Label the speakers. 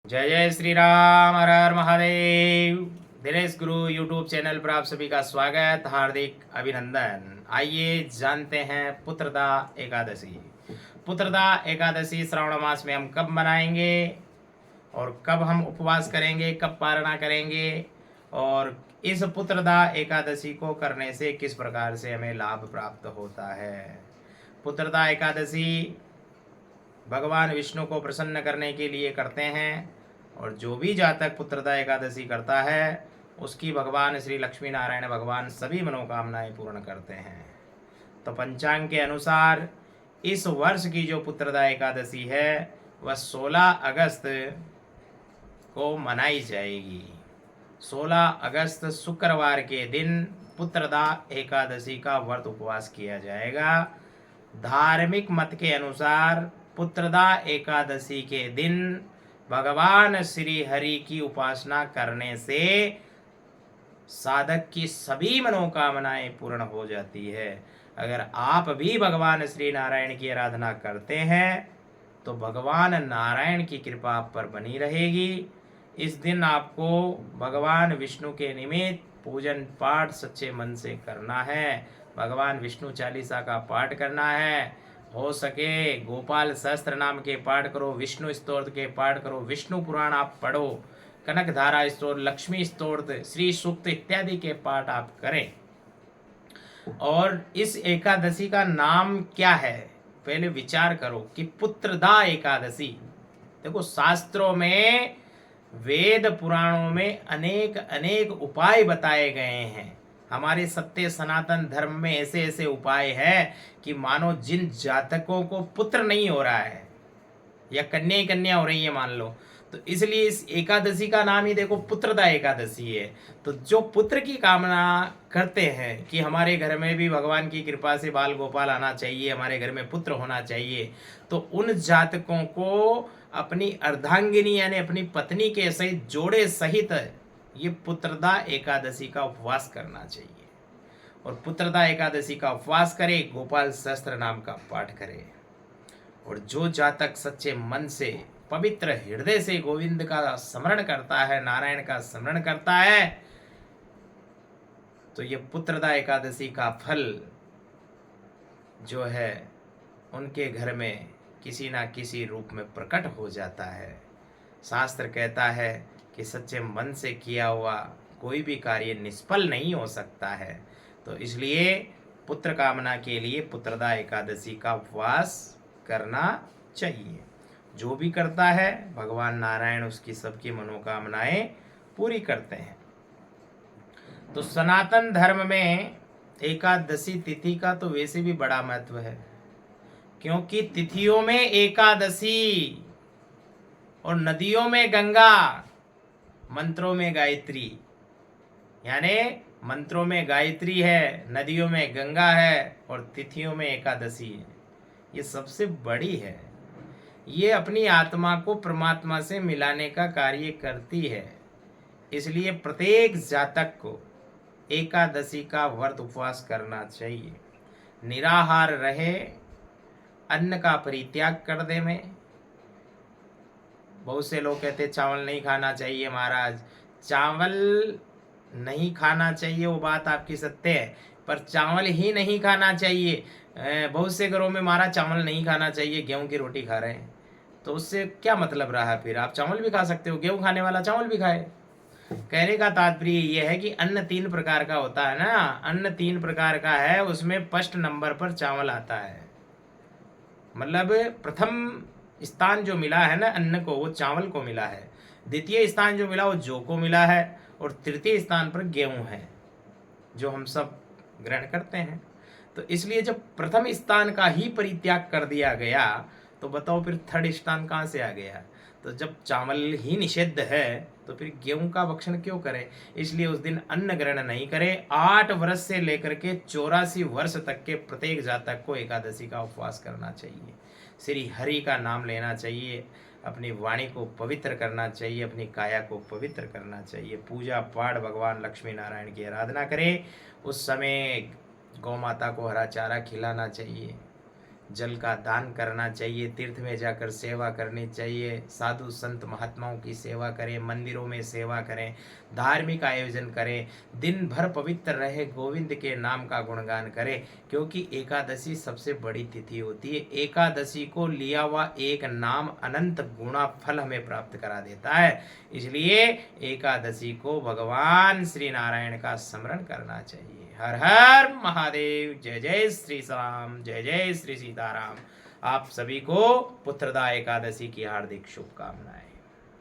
Speaker 1: जय जय श्री राम, हर हर महादेव। दिनेश गुरु YouTube channel पर आप सभी का स्वागत, हार्दिक अभिनंदन। आइए जानते हैं पुत्रदा एकादशी। पुत्रदा एकादशी श्रावण मास में हम कब मनाएंगे और कब हम उपवास करेंगे, कब पारणा करेंगे और इस पुत्रदा एकादशी को करने से किस प्रकार से हमें लाभ प्राप्त होता है। पुत्रदा एकादशी भगवान विष्णु को प्रसन्न करने के लिए करते हैं और जो भी जातक पुत्रदा एकादशी करता है उसकी भगवान श्री लक्ष्मी नारायण भगवान सभी मनोकामनाएं पूर्ण करते हैं। तो पंचांग के अनुसार इस वर्ष की जो पुत्रदा एकादशी है वह 16 अगस्त को मनाई जाएगी। 16 अगस्त शुक्रवार के दिन पुत्रदा एकादशी का व्रत उपवास किया जाएगा। धार्मिक मत के अनुसार पुत्रदा एकादशी के दिन भगवान श्री हरि की उपासना करने से साधक की सभी मनोकामनाएं पूर्ण हो जाती है। अगर आप भी भगवान श्री नारायण की आराधना करते हैं तो भगवान नारायण की कृपा आप पर बनी रहेगी। इस दिन आपको भगवान विष्णु के निमित्त पूजन पाठ सच्चे मन से करना है। भगवान विष्णु चालीसा का पाठ करना है। हो सके गोपाल सहस्त्र नाम के पाठ करो, विष्णु स्तोत्र के पाठ करो, विष्णु पुराण आप पढ़ो, कनक धारा स्तोत्र, लक्ष्मी स्तोत्र, श्री सूक्त इत्यादि के पाठ आप करें। और इस एकादशी का नाम क्या है पहले विचार करो कि पुत्रदा एकादशी। देखो शास्त्रों में, वेद पुराणों में अनेक अनेक उपाय बताए गए हैं। हमारे सत्य सनातन धर्म में ऐसे ऐसे उपाय है कि मानो जिन जातकों को पुत्र नहीं हो रहा है या कन्या ही कन्या हो रही है मान लो, तो इसलिए इस एकादशी का नाम ही देखो पुत्रदा एकादशी है। तो जो पुत्र की कामना करते हैं कि हमारे घर में भी भगवान की कृपा से बाल गोपाल आना चाहिए, हमारे घर में पुत्र होना चाहिए, तो उन जातकों को अपनी अर्धांगिनी यानी अपनी पत्नी के सहित जोड़े सहित ये पुत्रदा एकादशी का उपवास करना चाहिए। और पुत्रदा एकादशी का उपवास करे, गोपाल सहस्त्र नाम का पाठ करे। और जो जातक सच्चे मन से पवित्र हृदय से गोविंद का स्मरण करता है, नारायण का स्मरण करता है, तो ये पुत्रदा एकादशी का फल जो है उनके घर में किसी ना किसी रूप में प्रकट हो जाता है। शास्त्र कहता है कि सच्चे मन से किया हुआ कोई भी कार्य निष्फल नहीं हो सकता है। तो इसलिए पुत्र कामना के लिए पुत्रदा एकादशी का उपवास करना चाहिए। जो भी करता है भगवान नारायण उसकी सबकी मनोकामनाएं पूरी करते हैं। तो सनातन धर्म में एकादशी तिथि का तो वैसे भी बड़ा महत्व है, क्योंकि तिथियों में एकादशी और नदियों में गंगा, मंत्रों में गायत्री, यानी मंत्रों में गायत्री है, नदियों में गंगा है और तिथियों में एकादशी है। ये सबसे बड़ी है। ये अपनी आत्मा को परमात्मा से मिलाने का कार्य करती है। इसलिए प्रत्येक जातक को एकादशी का व्रत उपवास करना चाहिए। निराहार रहे, अन्न का परित्याग कर दे। में बहुत से लोग कहते चावल नहीं खाना चाहिए महाराज। चावल नहीं खाना चाहिए वो बात आपकी सत्य है, पर चावल ही नहीं खाना चाहिए। बहुत से घरों में महाराज चावल नहीं खाना चाहिए, गेहूं की रोटी खा रहे हैं, तो उससे क्या मतलब रहा। फिर आप चावल भी खा सकते हो, गेहूं खाने वाला चावल भी खाए। कहने का तात्पर्य यह है कि अन्न 3 प्रकार का होता है ना, अन्न 3 प्रकार का है, उसमें फर्स्ट नंबर पर चावल आता है। मतलब प्रथम स्थान जो मिला है ना अन्न को, वो चावल को मिला है। द्वितीय स्थान जो मिला वो जौ को मिला है और तृतीय स्थान पर गेहूं है, जो हम सब ग्रहण करते हैं। तो इसलिए जब प्रथम स्थान का ही परित्याग कर दिया गया तो बताओ फिर थर्ड स्थान कहाँ से आ गया। तो जब चावल ही निषिद्ध है तो फिर गेहूं का भक्षण क्यों करें। इसलिए उस दिन अन्न ग्रहण नहीं करें। 8 वर्ष से लेकर के 84 वर्ष तक के प्रत्येक जातक को एकादशी का उपवास करना चाहिए। श्री हरि का नाम लेना चाहिए, अपनी वाणी को पवित्र करना चाहिए, अपनी काया को पवित्र करना चाहिए। पूजा पाठ भगवान लक्ष्मी नारायण की आराधना करें। उस समय गौ माता को हरा चारा खिलाना चाहिए, जल का दान करना चाहिए, तीर्थ में जाकर सेवा करनी चाहिए, साधु संत महात्माओं की सेवा करें, मंदिरों में सेवा करें, धार्मिक आयोजन करें, दिन भर पवित्र रहे, गोविंद के नाम का गुणगान करें, क्योंकि एकादशी सबसे बड़ी तिथि होती है। एकादशी को लिया हुआ एक नाम अनंत गुणा फल हमें प्राप्त करा देता है। इसलिए एकादशी को भगवान श्री नारायण का स्मरण करना चाहिए। हर हर महादेव, जय जय श्री राम, जय जय श्री सीताराम। आप सभी को पुत्रदा एकादशी की हार्दिक शुभकामनाएं।